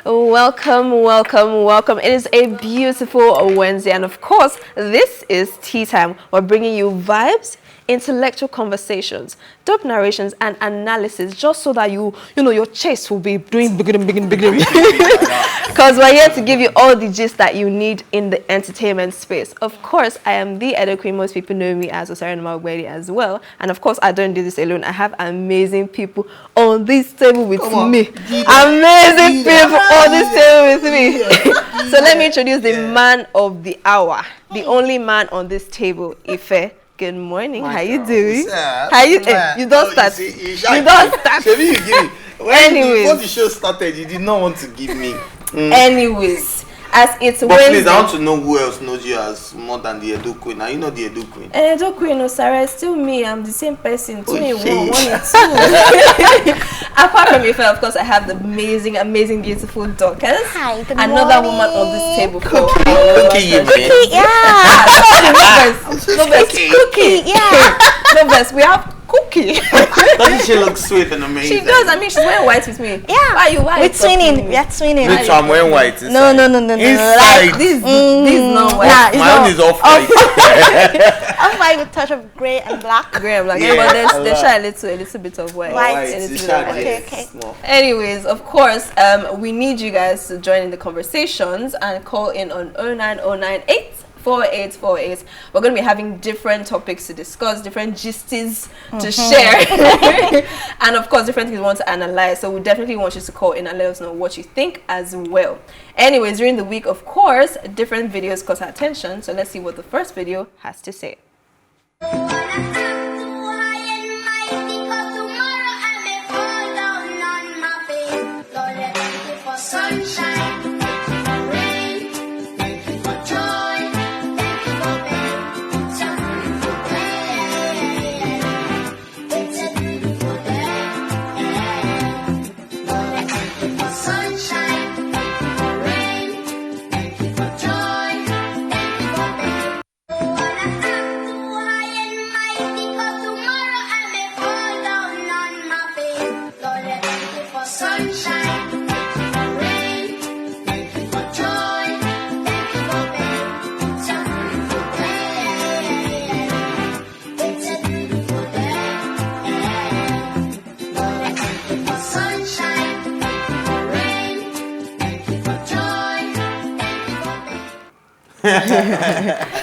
Welcome, welcome, welcome. It is a beautiful Wednesday, and of course, this is Tea Time. We're bringing you vibes, intellectual conversations, dope narrations, and analysis, just so that your chest will be doing bigger. Because we're here to give you all the gist that you need in the entertainment space. Of course, I am the Edo Queen. Most people know me as Osari Namagbedi as well. And of course, I don't do this alone. I have amazing people on this table with me. Amazing people on this table with me. So let me introduce the man of the hour, the only man on this table, Ife. Good morning. How you doing? How you? You don't start. You don't start. Anyways, before the show started, you did not want to give me. Anyways, as it's but Wednesday. Please, I want to know who else knows you as more than the Edo Queen. Now you know the Edo Queen. Edo Queen, no, Sarah, it's still me. I'm the same person. Two in one in two. Apart from Ife, of course, I have the amazing, beautiful Dorcas. Hi, good Another morning. woman on this table. Cookie, you man. Yeah. No best. Cookie. Yeah. No best. We have Cookie. Doesn't she look sweet and amazing? She does. I mean, she's wearing white with me. Yeah. Why you? We're twinning. We are twinning. Me too, I'm wearing white. No. Inside. Like, this is not white. Nah, it's My not. own is off white. Off white with a touch of grey and black. Grey and black. Yeah, but there's a little bit of white. White. A little bit of white. Okay. Anyways, of course, we need you guys to join in the conversations and call in on 09098 4848. We're going to be having different topics to discuss, different gistes to share, and of course, different things we want to analyze. So we definitely want you to call in and let us know what you think as well. Anyways, during the week, of course, different videos caught our attention. So let's see what the first video has to say.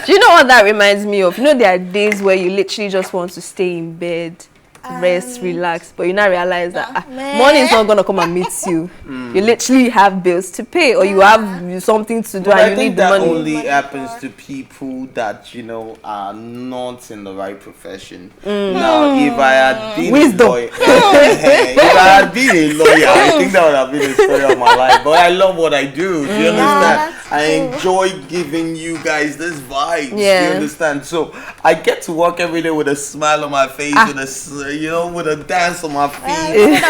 Do you know what that reminds me of? You know, there are days where you literally just want to stay in bed, rest, relax, but you now realize that money is not going to come and meet you. You literally have bills to pay, or you have something to do, But and I you think need the that money. only happens to people that are not in the right profession. Now, if I had been a lawyer, I think that would have been the story of my life. But I love what I do. Do you understand? I enjoy giving you guys this vibe. Do you understand? So I get to work every day with a smile on my face, with a dance on my feet.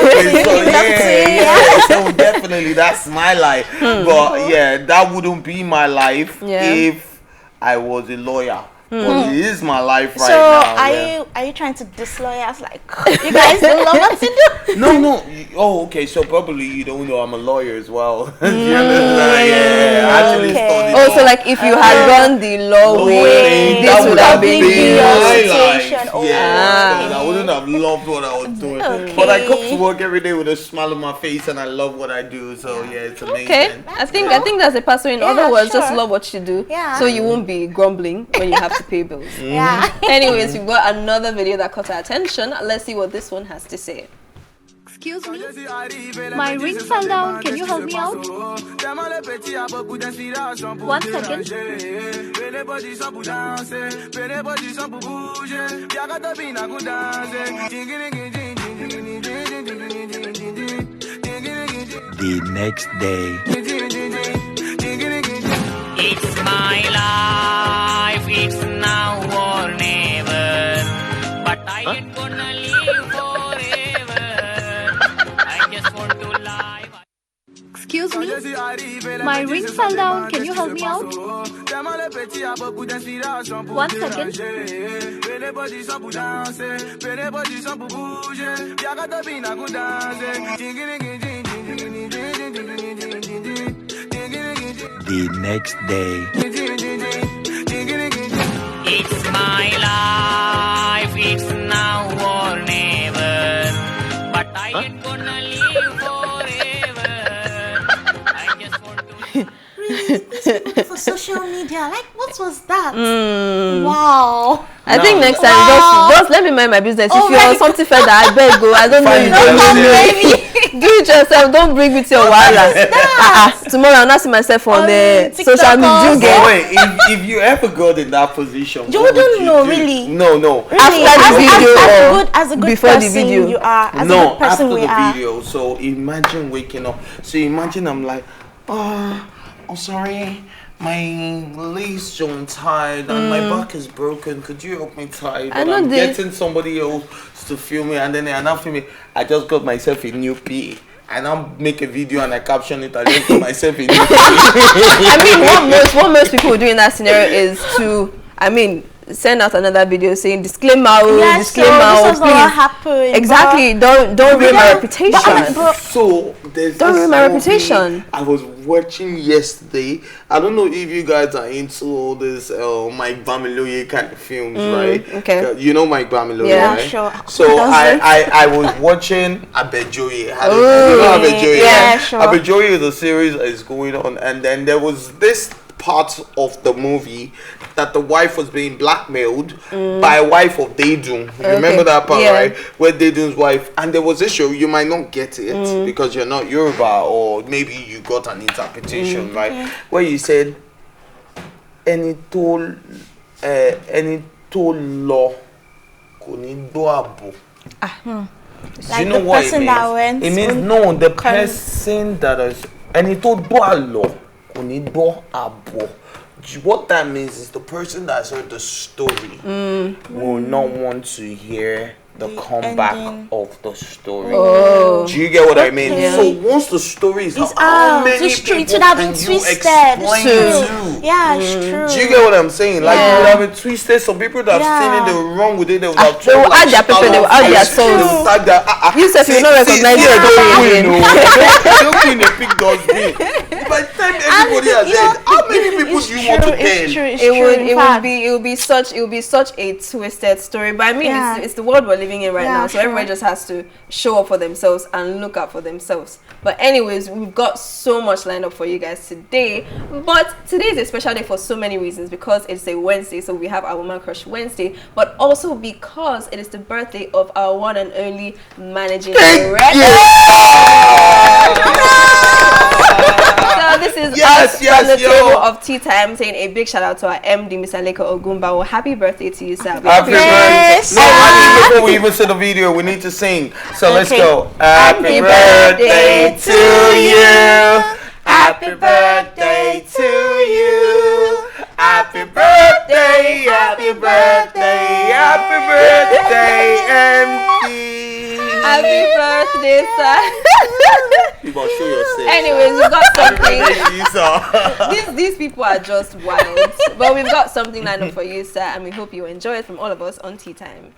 So definitely that's my life. But that wouldn't be my life if I was a lawyer. But it is my life right now. So are you trying to disloyal us? Like, you guys don't love us to do? No. Oh, okay. So probably you don't know I'm a lawyer as well. Do you understand? I actually studied law. So like if you had gone the law way, this would have been my life. situation. I wouldn't have loved what I was doing. But I come to work every day with a smile on my face, and I love what I do. So it's amazing. Okay, I think that's a person. In other words, just love what you do. Yeah. So you won't be grumbling when you have to pay bills. Yeah. Anyways, we've got another video that caught our attention. Let's see what this one has to say. Excuse me, my ring fell down. Can you help me out? 1 second. The next day. It's my life, it's now or never. But I ain't gonna live forever. I just want to live. Excuse me, my ring fell down. Can you help me out? 1 second. The next day. It's my life, it's now or never. But I ain't gonna live forever. I just want to. For social media, like what was that? Wow. I think next time just let me mind my business. Oh, if you're on something further, I beg go. I don't know you don't know me. Do it yourself. Don't bring me to your wireless. Tomorrow I'll not see myself on the social media. But wait, if you ever got in that position, You what wouldn't would know, do? really. No. Really, After the video as a good before the person video? you are. As a No, good person after we the are. video. So imagine waking up. So imagine I'm like, oh, I'm sorry. My lace joint tied and my back is broken. Could you help me tie? But I'm getting somebody else to film me, and then they are not filming. I just got myself a new PA. And I'll make a video and I caption it. I just got myself a new PA. I mean, what most people would do in that scenario is to, send out another video saying disclaimer, disclaimer, so this is please. what happened. Exactly. Don't ruin my reputation. So there's Don't this ruin my movie reputation. I was watching yesterday. I don't know if you guys are into all this Mike Bamiloye kind of films, right? Okay. You know Mike Bamiloye, Yeah, right? sure. So I was watching Abejoye. You know Abejoye? Yeah, sure. Abejoye is a series that is going on, and then there was this part of the movie that the wife was being blackmailed by a wife of Deidun. You remember that part, right? Where Deidun's wife, and there was a show, you might not get it because you're not Yoruba, or maybe you got an interpretation, right? Where you said, any told law couldn't do abo. Like you know the what it person means? that went It means no, the person that is any told do a law couldn't do abo. What that means is the person that's heard the story will not want to hear the comeback of the story. Do you get what I mean? So once the story is out, how many people can you explain to? Yeah, it's true. Do you get what I'm saying? Like you would have been twisted. Some people that have seen it, they were wrong with it. They would have They will add their pepper, they will add their sauce. You said you not recognize it again. Don't clean a pig dustbin. By the time everybody has said, how many people do you want to tell? It would be such a twisted story. But I mean, it's the world we're living in right now, so everybody just has to show up for themselves and look out for themselves. But anyways, we've got so much lined up for you guys today. But today is a special day for so many reasons, because it's a Wednesday, so we have our Woman Crush Wednesday, but also because it is the birthday of our one and only managing director. So this is us from the table of Tea Time saying a big shout out to our MD, Mr. Leko Ogumba. Well, happy birthday to you, sir. Happy birthday. No, before we even see the video, we need to sing. So let's go. Happy birthday to you. Happy birthday to you. Happy birthday, happy birthday, happy birthday, MD. Happy birthday, sir. You must show yourself. Anyways, we've got something. These people are just wild. But we've got something lined up for you, sir, and we hope you enjoy it from all of us on Tea Time.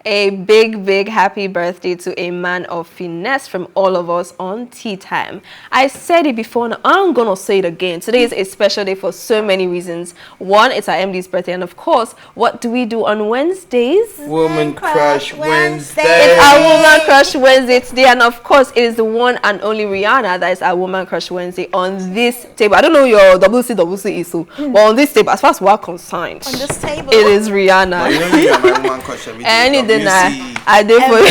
A big happy birthday to a man of finesse from all of us on Tea Time. I said it before, and I'm gonna say it again. Today is a special day for so many reasons. One, it's our MD's birthday, and of course, what do we do on Wednesdays? Woman Crush Wednesday. It's our Woman Crush Wednesday today, and of course, it is the one and only Rihanna that is our Woman Crush Wednesday on this table. I don't know your WC.W is, so, but on this table, as far as we're concerned, On this table. it is Rihanna. You know you are my woman crush every day. Any day WC. I did for you.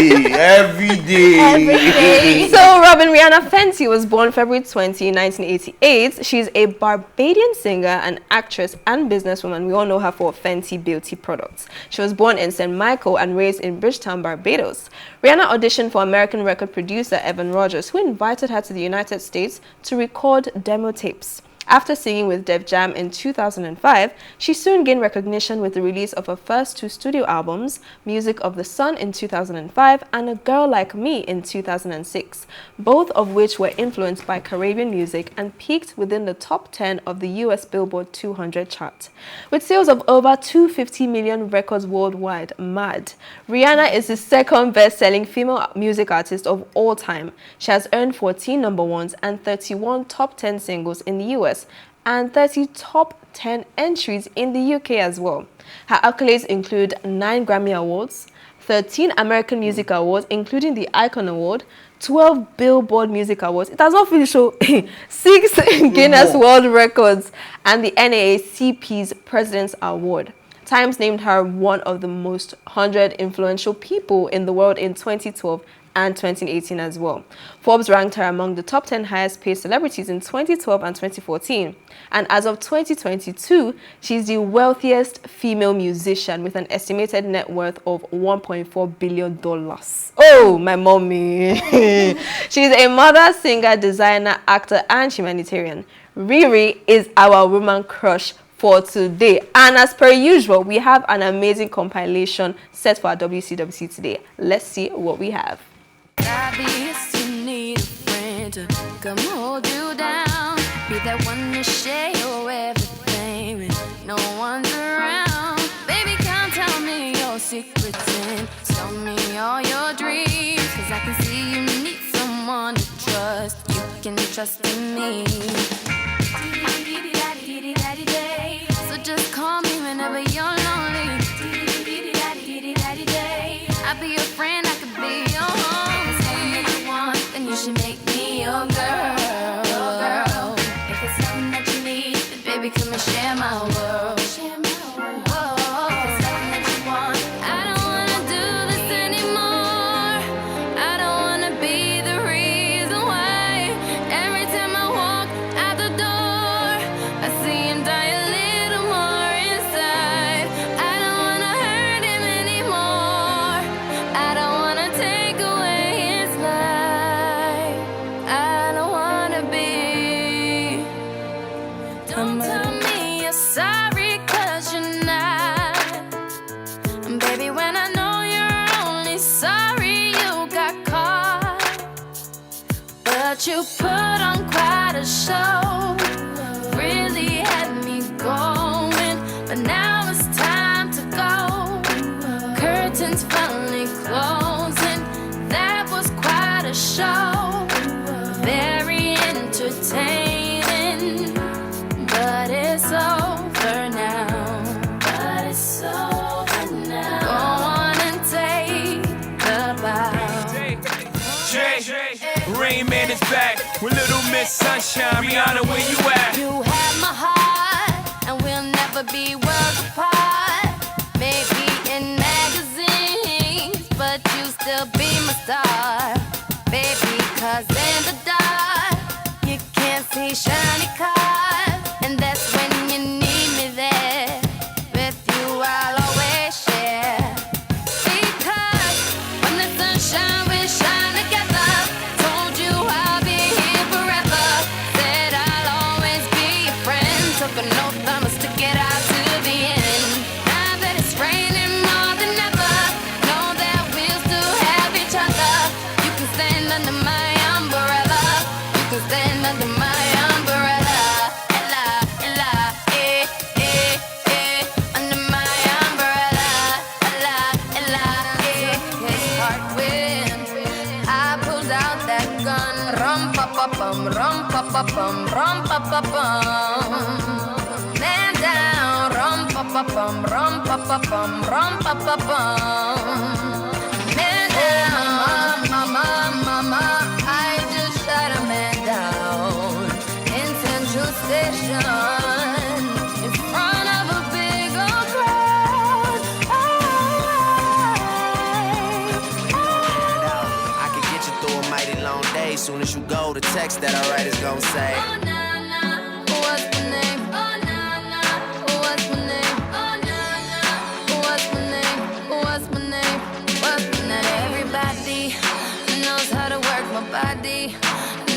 Every Every day. Every day. So, Robin Rihanna Fenty was born February 20, 1988. She's a Barbadian singer, an actress, and businesswoman. We all know her for Fenty Beauty products. She was born in St. Michael and raised in Bridgetown, Barbados. Rihanna auditioned for American record producer Evan Rogers, who invited her to the United States to record demo tapes. After singing with Def Jam in 2005, she soon gained recognition with the release of her first 2 studio albums, Music of the Sun in 2005 and A Girl Like Me in 2006, both of which were influenced by Caribbean music and peaked within the top 10 of the US Billboard 200 chart. With sales of over 250 million records worldwide, mad. Rihanna is the second best-selling female music artist of all time. She has earned 14 number ones and 31 top 10 singles in the US and 30 top 10 entries in the UK as well. Her accolades include 9 Grammy Awards, 13 American Music Awards, including the Icon Award, 12 Billboard Music Awards. It has not finished, so 6 Guinness World Records, and the NAACP's President's Award. Times named her one of the most 100 influential people in the world in 2012 and 2018 as well. Forbes ranked her among the top 10 highest paid celebrities in 2012 and 2014. And as of 2022, she's the wealthiest female musician with an estimated net worth of $1.4 billion. Oh, my mommy. She's a mother, singer, designer, actor, and humanitarian. Riri is our woman crush for today. And as per usual, we have an amazing compilation set for our WCW today. Let's see what we have. Obvious you need a friend to come hold you down. Be that one to share your everything when no one's around. Baby, come tell me your secrets and tell me all your dreams. Cause I can see you need someone to trust. You can trust in me. So just call me whenever you're lonely. I'll be your friend, I could be your home. Then you should make me your girl. If it's something that you need, then baby, come and share my world. Whoa. If it's something that you want, I don't wanna do this anymore. I don't wanna be the reason why. Every time I walk out the door, I see him die a little more inside. I don't wanna hurt him anymore. I don't wanna take away his life. I don't wanna be. Don't tell me you're sorry, cause you're not. And baby, when I know you're only sorry you got caught. But you put on quite a show. Really had me going. But now it's time to go. Curtains finally closing. That was quite a show. Very entertaining. But it's over now. But it's over now. Go on and take the bow. Rain Man is back with Little Miss Sunshine. Rihanna, where you at? You have my heart, and we'll never be worlds apart. Maybe in magazines, but you still be my star. Baby, cause in the dark, you can't see shiny cars. And that's when you need me there. With you I'll always share. Because when the sunshine we shine together. Told you I'll be here forever. Said I'll always be your friend. Took an oath, I'ma stick it out to the end. Now that it's raining more than ever, know that we'll still have each other. You can stand under my umbrella. You can stand under my umbrella. Ella, Ella, under my umbrella. Ella, Ella, it's hard wind. I pulled out that gun. Rum pa pa bum, rum pa pa bum, rum pa pa bum. Man down. Rum pa pa bum, rum pa pa bum, rum pa pa bum. Man down. Mama, I just shot a man down in Central Station in front of a big old crowd. day. Soon as you go, the text that I write is gonna say, Oh na na, what's my name? Oh na na, what's my name? Oh na na, what's my name? What's my name? What's my name? Everybody knows how to work my body,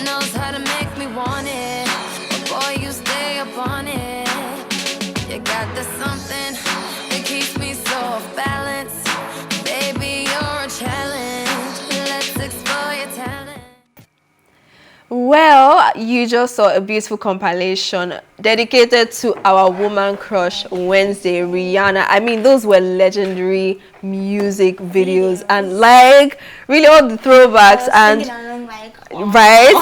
knows how to make me want it. But boy, you stay up on it. You got the something that keeps me so off balance. Baby, you're a challenge. Let's explore your talent. Well, you just saw a beautiful compilation dedicated to our woman crush Wednesday, Rihanna. I mean, those were legendary music videos and like really all the throwbacks and right.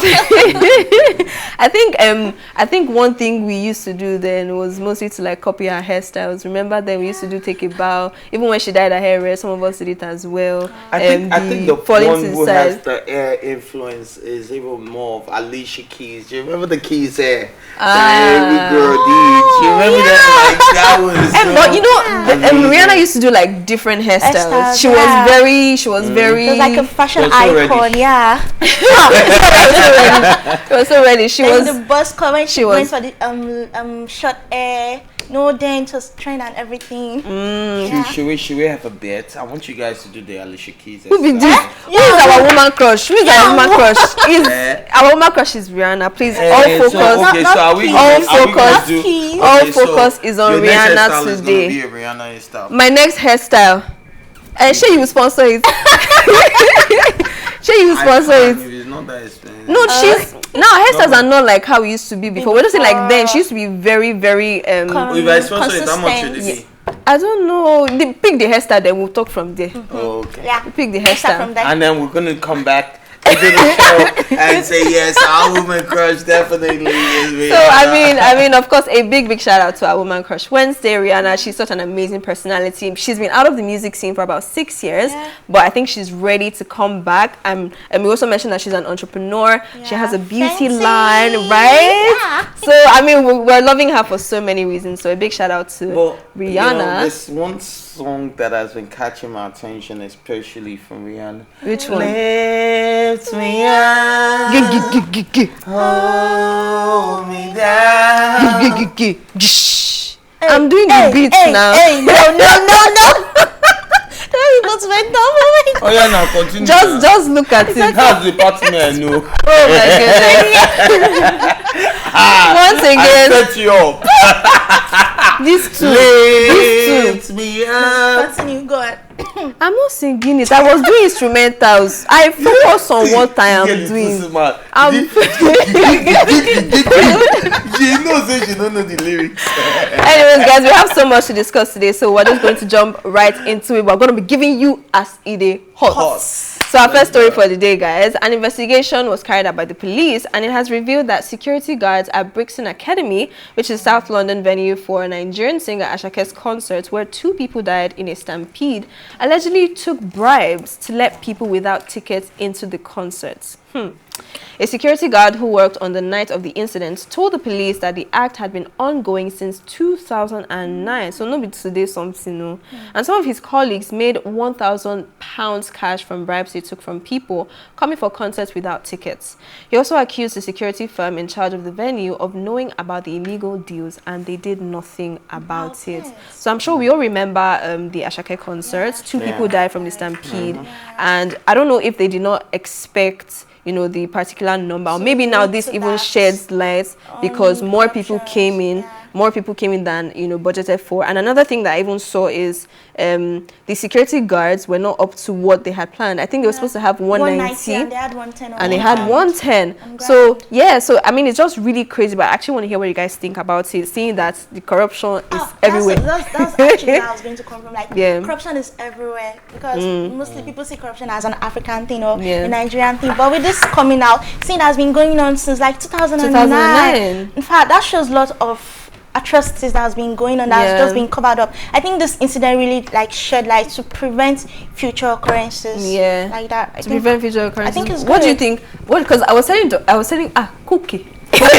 I think one thing we used to do then was mostly to like copy her hairstyles. Remember then we used to do Take a Bow. Even when she dyed her hair red, some of us did it as well. I think the one who has the hair influence is even more of Alicia Keys. Do you remember the Keys hair? Every girl did. Do you remember that? Like that was. But you know, Rihanna used to do like different hairstyles. She was very. It was like a fashion icon, yeah. She was so ready. She was the bus cut when she went for the short hair, no dent, was trend and everything. Should we have a bet? I want you guys to do the Alicia Keys. Who is our woman crush? Who is our woman crush? Our woman crush is Rihanna. Please, all focus is on Rihanna today. My next hairstyle. Shay, you will sponsor it. Shay, you will sponsor it. It's not that expensive. No, hairstyles are not like how we used to be before. We're just saying like then. She used to be very, very. If I sponsor it, how much should it be? I don't know. Pick the hairstyle, then we'll talk from there. Okay. Yeah. Pick the hairstyle. And then we're gonna come back into the show and say yes, our woman crush definitely is Rihanna. So I mean, of course, a big shout out to our woman crush Wednesday, Rihanna. She's such an amazing personality. She's been out of the music scene for about 6 years, but I think she's ready to come back. And we also mentioned that she's an entrepreneur. She has a beauty line, right? Yeah. So I mean, we're loving her for so many reasons. So a big shout out to Rihanna. You know, this one song that has been catching my attention, especially from Rihanna. Which one? Lift me up, hold me down. I'm doing the beats now. No. Oh yeah, now continue. Just look at it. That's the partner I know. Oh my goodness. Once again, I set you up. These two. Lift me up. Continue, go ahead. I'm not singing it. I was doing instrumentals. I focus on what I am doing. She knows that she don't know the lyrics. Anyways, guys, we have so much to discuss today, so we're just going to jump right into it. We're going to be giving you as it is hot. So our first story for the day, guys, an investigation was carried out by the police and it has revealed that security guards at Brixton Academy, which is South London venue for Nigerian singer Asake's concert, where 2 people died in a stampede, allegedly took bribes to let people without tickets into the concerts. A security guard who worked on the night of the incident told the police that the act had been ongoing since 2009. So nobody today something, no. And some of his colleagues made £1,000 cash from bribes he took from people coming for concerts without tickets. He also accused the security firm in charge of the venue of knowing about the illegal deals, and they did nothing about it. So I'm sure we all remember the Asake concerts. 2 people died from the stampede, and I don't know if they did not expect, you know, the particular number, or maybe now this even sheds light because more people came in than, you know, budgeted for. And another thing that I even saw is the security guards were not up to what they had planned. I think they were supposed to have 190 and they had 110. And they had 110. So yeah, so I mean, it's just really crazy. But I actually want to hear what you guys think about it, seeing that the corruption is everywhere. That's actually where I was going to come from. Like, corruption is everywhere because mostly people see corruption as an African thing or a Nigerian thing. But with this coming out, seeing that has been going on since like 2009. In fact, that shows a lot of atrocities that has been going on that has just been covered up. I think this incident really like shed light to prevent future occurrences like that. To prevent future occurrences. I think it's what good. do you think? What? Because I was telling Cookie. Okay.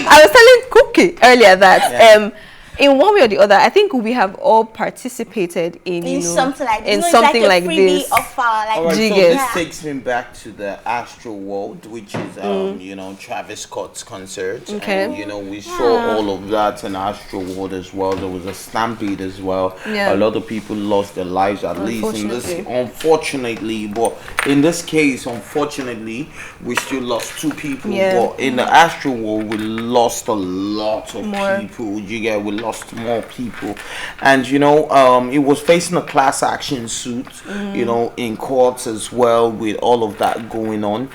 I was telling Cookie earlier that in one way or the other, I think we have all participated in something like this. In something like this. Offer, like, all right, so this takes me back to the Astro World, which is Travis Scott's concert. Okay. And, we saw all of that in Astro World as well. There was a stampede as well. Yeah. A lot of people lost their lives, at least in this, unfortunately. But in this case, unfortunately, we still lost 2 people. Yeah. But in the Astro World, we lost a lot of people. We lost more people, and it was facing a class action suit, in courts as well, with all of that going on.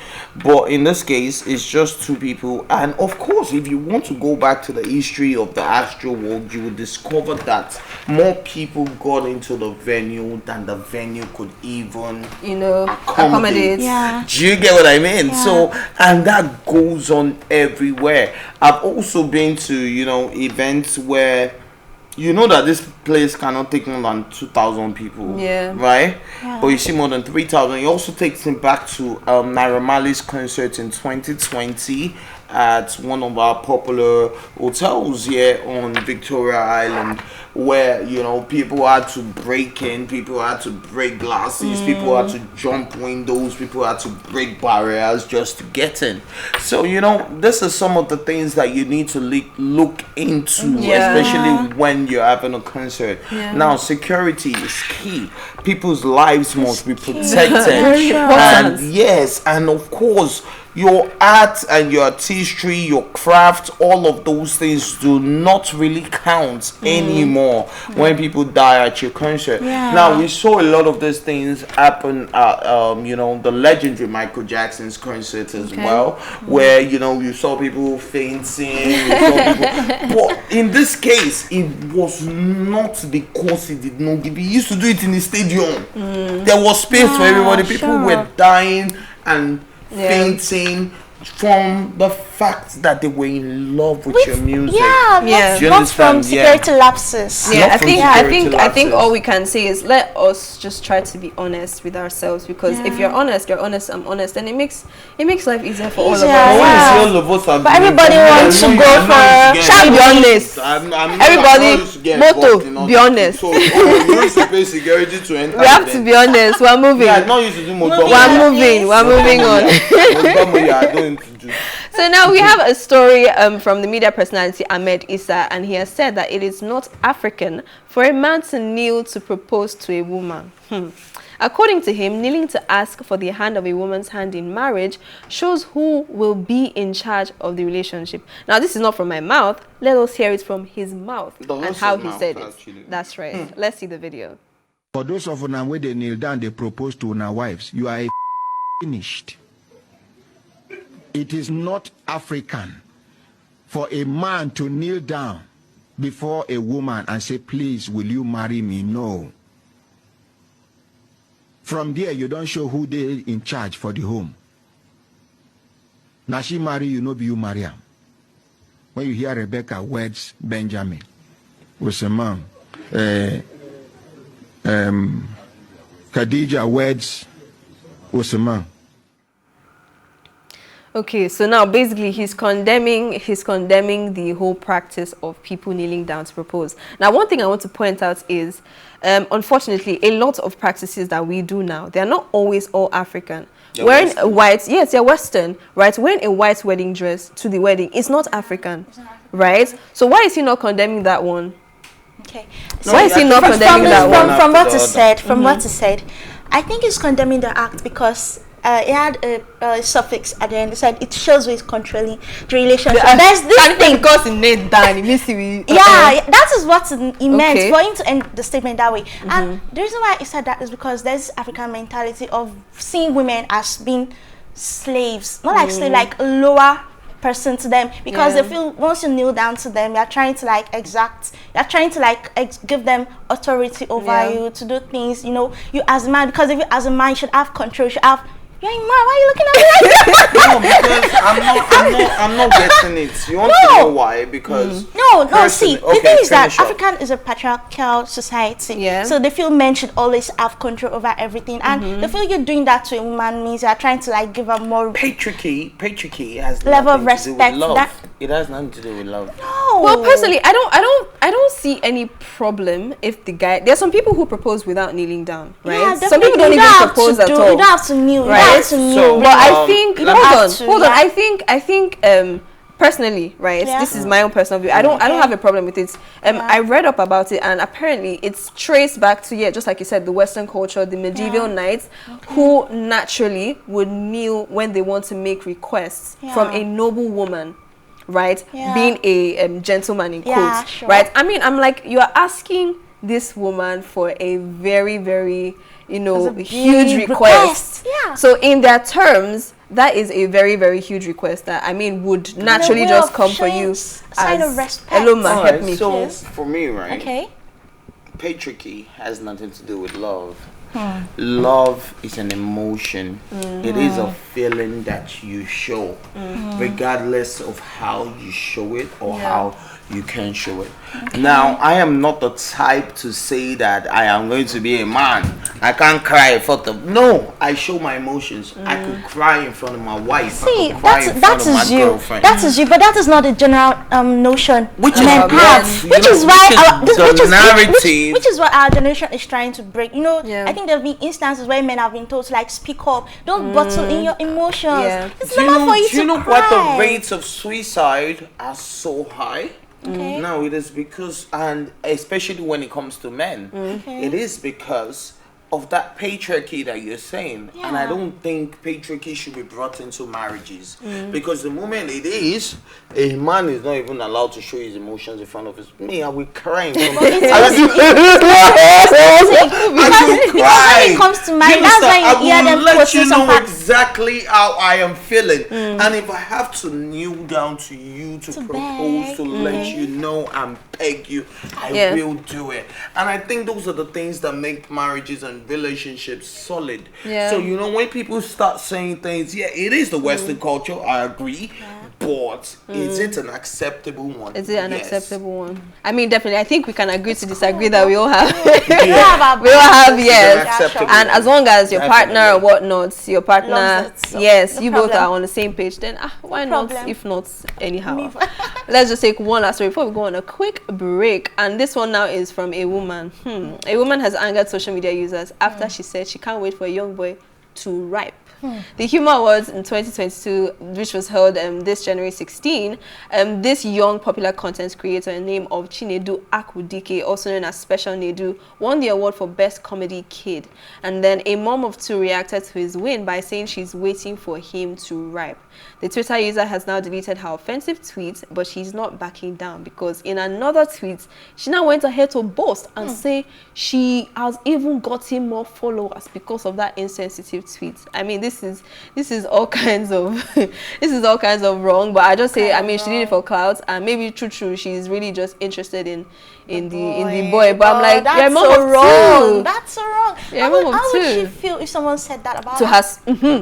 But in this case, it's just 2 people, and of course, if you want to go back to the history of the Astro World, you will discover that more people got into the venue than the venue could even accommodate. Yeah. Do you get what I mean? Yeah. So, and that goes on everywhere. I've also been to events where that this place cannot take more than 2,000 people, right? Yeah. But you see more than 3,000. It also takes me back to Naira Marley's concert in 2020 at one of our popular hotels here on Victoria Island, where people had to break in, people had to break glasses, people had to jump windows, people had to break barriers just to get in. So this is some of the things that you need to look into, especially when you're having a concert. Now, security is key. People's lives must be protected. And yes, and of course, your art and your artistry, your craft, all of those things do not really count anymore when people die at your concert. Now, we saw a lot of these things happen at the legendary Michael Jackson's concert as well, where you saw people fainting, but in this case, it was not because he did not give. He used to do it in the stadium. There was space for everybody. People were dying and fainting from the fact that they were in love with your music. Not from security lapses. I think all we can say is let us just try to be honest with ourselves, because if you're honest, I'm honest, and it makes life easier for all of us. But everybody wants to go for. Shall be honest. Everybody, motto, be honest. So we used to pay security to enter. We have to be honest. We're moving. Not used to do We're moving on. So now we have a story from the media personality Ahmed Issa, and he has said that it is not African for a man to kneel to propose to a woman. According to him, kneeling to ask for the hand of a woman's hand in marriage shows who will be in charge of the relationship. Now, this is not from my mouth. Let us hear it from his mouth and how he said it. That's right. Let's see the video. For those of you where they kneel down, they propose to our wives, you are finished. It is not African for a man to kneel down before a woman and say, please, will you marry me? No. From there, you don't show who they in charge for the home. Now she marry you, no be you marry her. When you hear Rebecca weds Benjamin, was a man. Khadija weds was a man. Okay, so now basically he's condemning the whole practice of people kneeling down to propose. Now, one thing I want to point out is, unfortunately, a lot of practices that we do now, they're not always all African. Wearing a white, yes, they're Western, right? Wearing a white wedding dress to the wedding, it's not African, right? So why is he not condemning that one? Okay. So why is he not condemning that one? From what he said, I think he's condemning the act because it had a suffix at the end. It said it shows with controlling the relationship. There's this thing because it made down. That is what he meant for him to end the statement that way. And the reason why he said that is because there's African mentality of seeing women as being slaves, not like slave, like a lower person to them, because they feel once you kneel down to them, you're trying to give them authority over you to do things. You as a man, because if you as a man, you should have control. You should have. You're a man. Why are you looking at me like that? No, because I'm not getting it. You want to know why? Because no. See, the thing is that African is a patriarchal society. So they feel men should always have control over everything, and they feel you're doing that to a woman means you're trying to give her more patriarchy has level of respect. It has nothing to do with love. No. Well, personally, I don't see any problem if the guy. There's some people who propose without kneeling down, right? Yeah, some people don't even propose at all. You don't have to kneel, right? So, but I think hold on. Yeah. I think personally, right? Yeah. This is my own personal view. I don't have a problem with it. I read up about it, and apparently it's traced back to just like you said, the Western culture, the medieval knights, who naturally would kneel when they want to make requests from a noble woman. Right, being a gentleman in quotes, sure. right? I mean, I'm like, you're asking this woman for a very, very, huge request. Yeah. So in their terms, that is a very, very huge request that, I mean, would naturally just come for you sign of respect. Hello, ma, help me. So for me, right? Okay. Patriarchy has nothing to do with love. Love is an emotion. It is a feeling that you show, regardless of how you show it or how you can show it. Now, I am not the type to say that I am going to be a man. I can't cry in front of. No, I show my emotions. I could cry in front of my wife. See, that is you. Girlfriend. That is you, but that is not the general notion which men have. Which is what our generation is trying to break. I think there'll be instances where men have been told to like speak up. Don't bottle in your emotions. It's normal for you to cry. Do you know what the rates of suicide are so high? Okay. No, it is because, and especially when it comes to men, it is because of that patriarchy that you're saying. And I don't think patriarchy should be brought into marriages, because the moment it is, a man is not even allowed to show his emotions in front of his me. I will cry in front of him. Because when it comes to marriage, that's why you hear them let you know exactly how I am feeling, and if I have to kneel down to you to propose, to let you know and beg you, I will do it. And I think those are the things that make marriages and relationships solid. So when people start saying things, it is the Western culture, I agree, but is it an acceptable one? Is it an acceptable one? I mean, definitely. I think we can agree to disagree that we all have. We all have, yes. And as long as your partner or whatnot, your partner, yes, you both are on the same page, then why not? If not, anyhow. Let's just take one last story before we go on a quick break. And this one now is from a woman. A woman has angered social media users after she said she can't wait for a young boy to ripe. The Humor Awards in 2022, which was held this January 16, this young popular content creator named of Chinedu Akudike, also known as Special Nedu, won the award for Best Comedy Kid. And then a mom of two reacted to his win by saying she's waiting for him to ripe. The Twitter user has now deleted her offensive tweet, but she's not backing down, because in another tweet, she now went ahead to boast and say she has even gotten more followers because of that insensitive tweet. I mean, this is all kinds of this is all kinds of wrong. But I just say, I mean, she did it for clout, and maybe true she's really just interested in the boy. But I'm like, that's so wrong. That's so wrong. How would she feel if someone said that about her?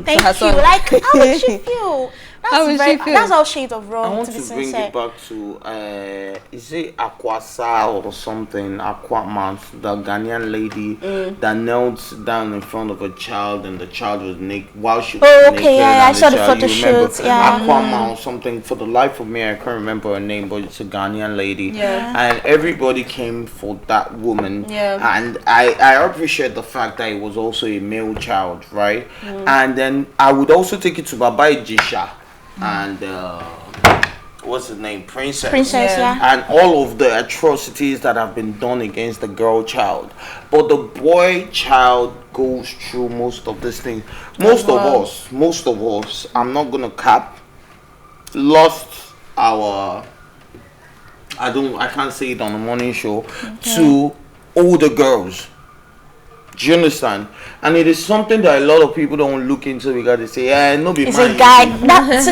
Thank you. Like, how would she feel? That's all shades of wrong. I want to bring it back to is it Akwasa or something? Aquaman, the Ghanaian lady that knelt down in front of a child, and the child was naked while she was naked. I saw the photo shoots. Aquaman or something. For the life of me, I can't remember her name, but it's a Ghanaian lady. And everybody came for that woman. And I appreciate the fact that it was also a male child, right? And then I would also take it to Baba Ijisha. And what's his name, Princess, and all of the atrocities that have been done against the girl child. But the boy child goes through most of this thing. Most of us, I'm not gonna cap, lost our, I can't say it on the morning show, to older girls. Do you understand? And it is something that a lot of people don't look into, because they say, no be mine. It's a guy. That's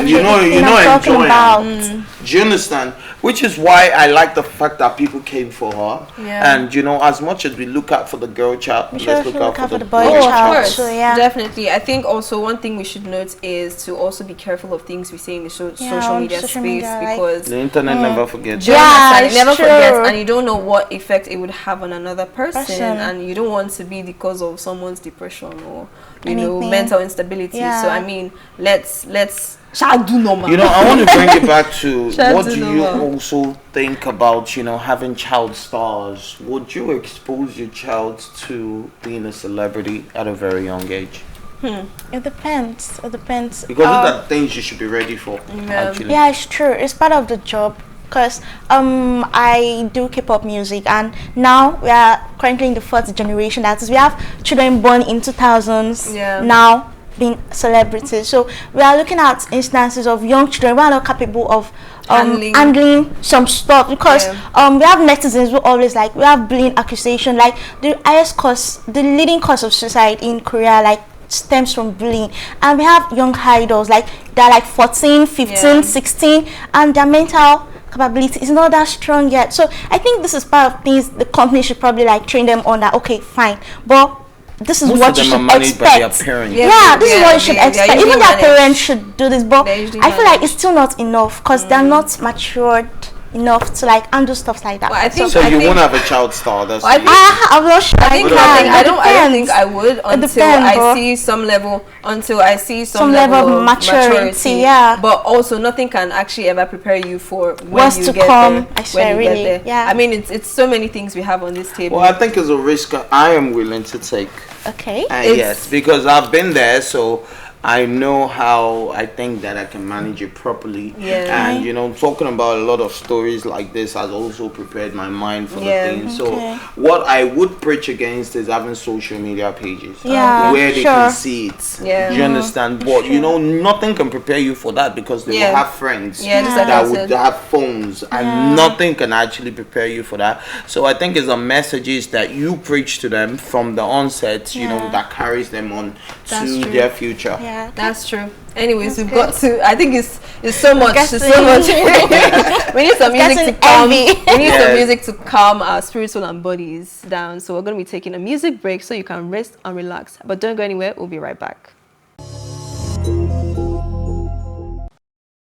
you know enjoying. Do you understand? Which is why I like the fact that people came for her. And as much as we look out for the girl child, let's look out for the boy child. Of course, definitely. I think also one thing we should note is to also be careful of things we say in the social media space, because the internet never forgets. It never forgets, and you don't know what effect it would have on another person, and you don't want want to be the cause of someone's depression or mental instability. So I mean, let's do normal. You know, I want to bring it back to what do you also think about, having child stars? Would you expose your child to being a celebrity at a very young age? It depends. Because those are things you should be ready for. Actually. Yeah, it's true. It's part of the job. Because I do K-pop music, and now we are currently in the 4th generation. That is, we have children born in 2000s now being celebrities. So we are looking at instances of young children who are not capable of handling some stuff, because we have netizens who always we have bullying accusation, the leading cause of suicide in Korea stems from bullying, and we have young idols they're 14, 15, 16, and their mental capability is not that strong yet. So I think this is part of things the company should probably train them on, that okay, fine, but this is what you should expect. This is what you should expect. Even their parents should do this, but I feel it's still not enough, because they're not matured enough to handle stuff like that. Well, I think you won't have a child star. That's I'm not sure. I don't think I would until I see some level of maturity. Yeah. But also, nothing can actually ever prepare you for what's to come. I swear, really. Yeah. I mean, it's so many things we have on this table. Well, I think it's a risk I am willing to take. Okay. Yes, because I've been there, so I know how I think that I can manage it properly. And talking about a lot of stories like this has also prepared my mind for the thing. So what I would preach against is having social media pages where they can see it. Do you understand? But nothing can prepare you for that, because they will have friends that would have phones, and nothing can actually prepare you for that. So I think it's the messages that you preach to them from the onset, that carries them on to their future. Yeah, that's true. Anyways, we've got to. I think it's so much. It's so much. We need some music to calm. We need some music to calm our spiritual and bodies down. So we're going to be taking a music break so you can rest and relax. But don't go anywhere. We'll be right back.